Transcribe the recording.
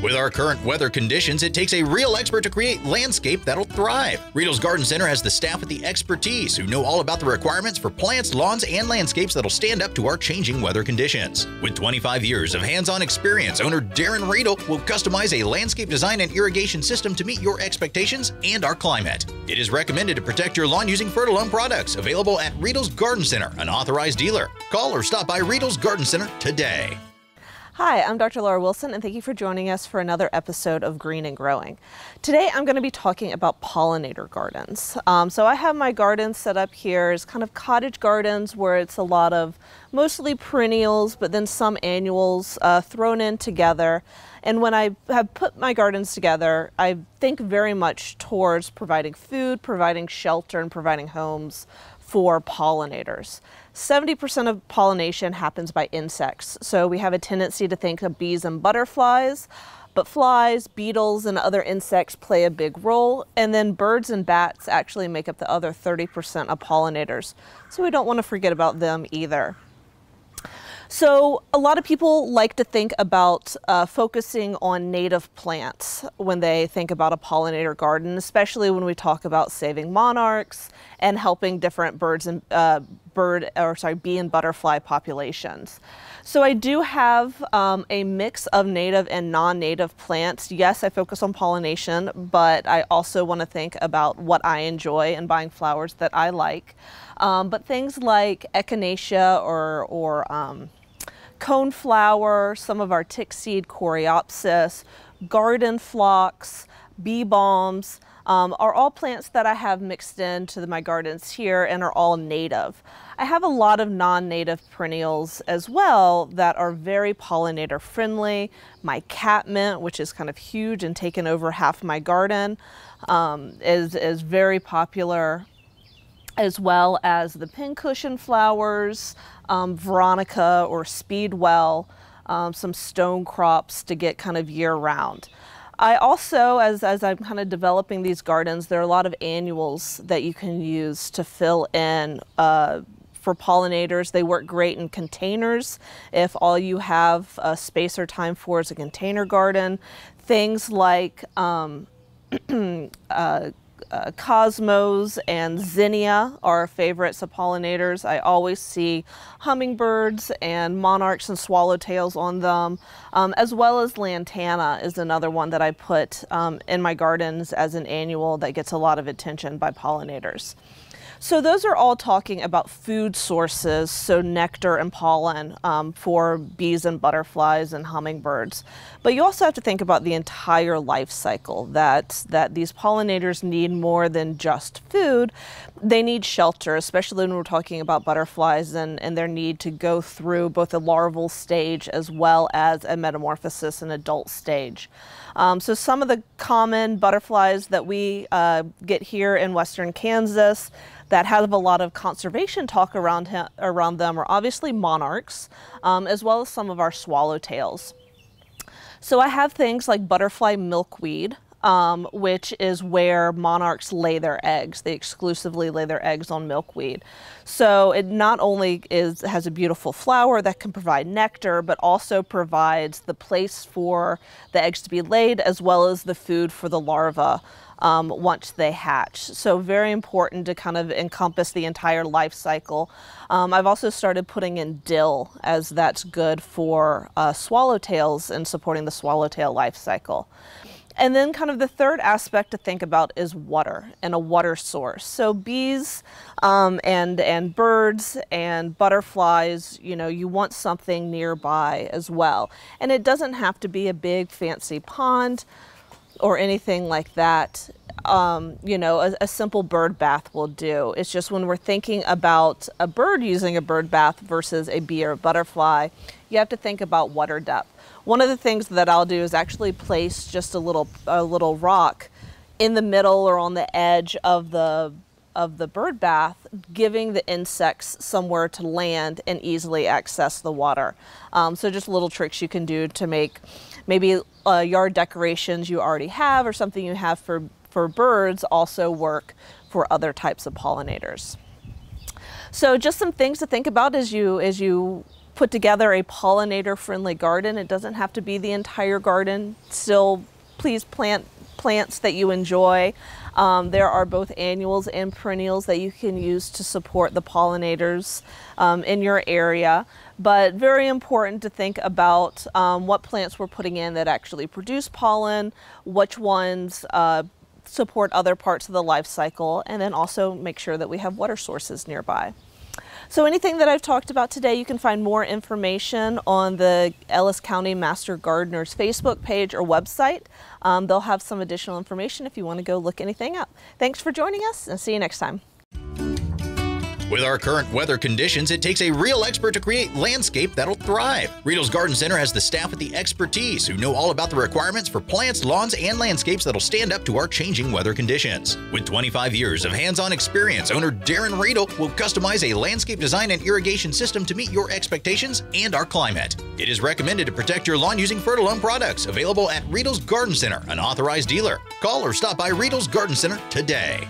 With our current weather conditions, it takes a real expert to create landscape that'll thrive. Riedel's Garden Center has the staff with the expertise who know all about the requirements for plants, lawns, and landscapes that'll stand up to our changing weather conditions. With 25 years of hands-on experience, owner Darren Riedel will customize a landscape design and irrigation system to meet your expectations and our climate. It is recommended to protect your lawn using Fertilome products, available at Riedel's Garden Center, an authorized dealer. Call or stop by Riedel's Garden Center today. Hi, I'm Dr. Laura Wilson, and thank you for joining us for another episode of Green and Growing. Today I'm going to be talking about pollinator gardens. So I have my garden set up here as kind of cottage gardens where it's a lot of mostly perennials, but then some annuals thrown in together. And when I have put my gardens together, I think very much towards providing food, providing shelter, and providing homes for pollinators. 70% of pollination happens by insects. So we have a tendency to think of bees and butterflies, but flies, beetles, and other insects play a big role. And then birds and bats actually make up the other 30% of pollinators. So we don't want to forget about them either. So a lot of people like to think about focusing on native plants when they think about a pollinator garden, especially when we talk about saving monarchs and helping different birds and bee and butterfly populations. So I do have a mix of native and non-native plants. Yes, I focus on pollination, but I also want to think about what I enjoy and buying flowers that I like. But things like echinacea or coneflower, some of our tick seed coreopsis, garden phlox, bee balms are all plants that I have mixed into my gardens here and are all native. I have a lot of non-native perennials as well that are very pollinator friendly. My catmint, which is kind of huge and taken over half my garden, is very popular, as well as the pincushion flowers, Veronica or Speedwell, some stone crops to get kind of year round. I also, as I'm kind of developing these gardens, there are a lot of annuals that you can use to fill in for pollinators. They work great in containers if all you have space or time for is a container garden. Things like cosmos and zinnia are favorites of pollinators. I always see hummingbirds and monarchs and swallowtails on them, as well as lantana is another one that I put in my gardens as an annual that gets a lot of attention by pollinators. So those are all talking about food sources, so nectar and pollen for bees and butterflies and hummingbirds. But you also have to think about the entire life cycle, that these pollinators need more than just food. They need shelter, especially when we're talking about butterflies and their need to go through both a larval stage as well as a metamorphosis and adult stage. So some of the common butterflies that we get here in western Kansas that have a lot of conservation talk around them are obviously monarchs, as well as some of our swallowtails. So I have things like butterfly milkweed, which is where monarchs lay their eggs. They exclusively lay their eggs on milkweed. So it not only has a beautiful flower that can provide nectar, but also provides the place for the eggs to be laid, as well as the food for the larvae once they hatch. So very important to kind of encompass the entire life cycle. I've also started putting in dill, as that's good for swallowtails and supporting the swallowtail life cycle. And then kind of the third aspect to think about is water and a water source. So bees and birds and butterflies, you know, you want something nearby as well. And it doesn't have to be a big fancy pond or anything like that. You know, a simple bird bath will do. It's just when we're thinking about a bird using a bird bath versus a bee or a butterfly, you have to think about water depth. One of the things that I'll do is actually place just a little rock in the middle or on the edge of the bird bath, giving the insects somewhere to land and easily access the water. So just little tricks you can do to make maybe yard decorations you already have or something you have for birds also work for other types of pollinators. So just some things to think about as you put together a pollinator-friendly garden. It doesn't have to be the entire garden. Still, please plant plants that you enjoy. There are both annuals and perennials that you can use to support the pollinators in your area. But very important to think about what plants we're putting in that actually produce pollen, which ones support other parts of the life cycle, and then also make sure that we have water sources nearby. So anything that I've talked about today, you can find more information on the Ellis County Master Gardeners Facebook page or website. They'll have some additional information if you want to go look anything up. Thanks for joining us, and see you next time. With our current weather conditions, it takes a real expert to create landscape that'll thrive. Riedel's Garden Center has the staff with the expertise who know all about the requirements for plants, lawns, and landscapes that'll stand up to our changing weather conditions. With 25 years of hands-on experience, owner Darren Riedel will customize a landscape design and irrigation system to meet your expectations and our climate. It is recommended to protect your lawn using Fertilome products, available at Riedel's Garden Center, an authorized dealer. Call or stop by Riedel's Garden Center today.